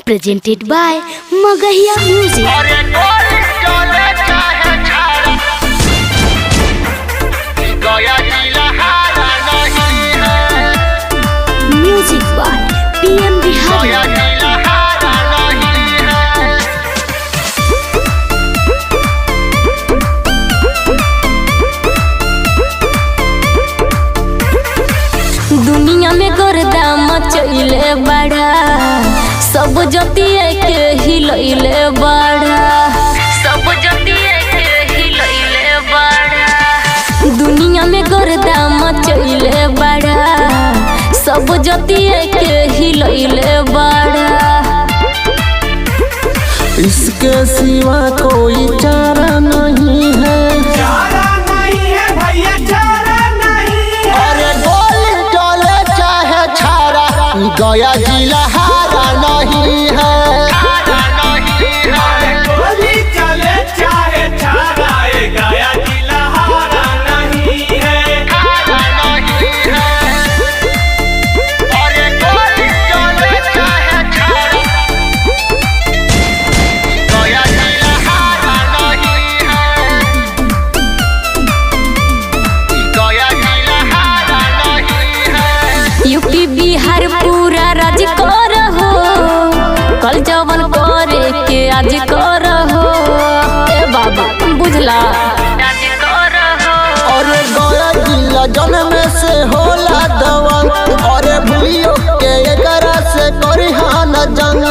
presented by Magahiya Music. Music by PM Bihari. दुनिया में गर्दा मचैले बड़ा, सब जतिये के हिलैले बड़ा, सब जतिये के हिलैले बड़ा। दुनिया में गर्दा मचैले बड़ा, सब जतिये के हिलैले बड़ा। इसके सिवा कोई चारा नहीं है, चारा नहीं है भैया, चारा नहीं है। अरे गोली चले चाहे छारा, गया जिला हारा नहीं है। गोली चले चाहे छारा, ये गया जिला हारा नहीं है। यूपी बिहार पूरा राज करहो, कल जवन करे के आज करहो। ए बाबा बुझला, आज करहो। अरे गया जिला जन्म से होला दवन, अरे भूलियो के एकरा से करिहान जंग।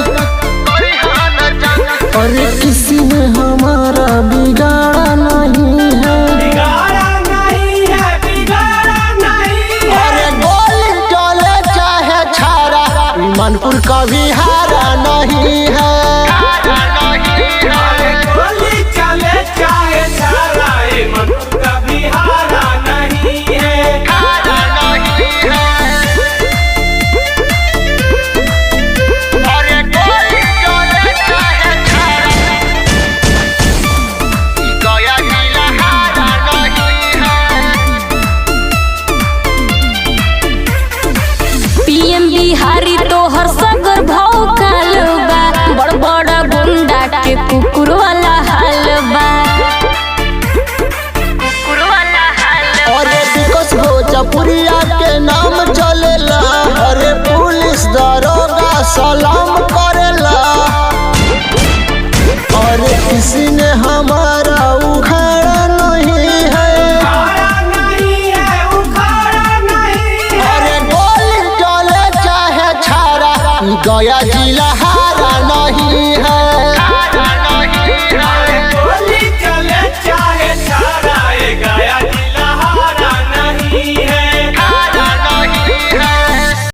अरे किसी ने हमारा बिगाड़ा नहीं है, बिगाड़ा नहीं है, बिगाड़ा नहीं है। अरे गोली चले चाहे छारा, मनपुर कभी हारा नहीं है। गोली चले चाहे छारा, ये मन कभी हारा नहीं है। पीएम बिहारी तोहर सगर भाव काल बा, बड़ बड़ा गुंडा के कुकुर वाला हाल बा, कुकुर वाला हाल बा। अरे विकास भोजपुरिया के नाम चलेला, अरे पुलिस दरोगा सलाम करेला। अरे किसी ने हमारा उखाड़ा नहीं है, उखाड़ा नहीं है, उखाड़ा नहीं है। अरे गोली चले चाहे छारा, गया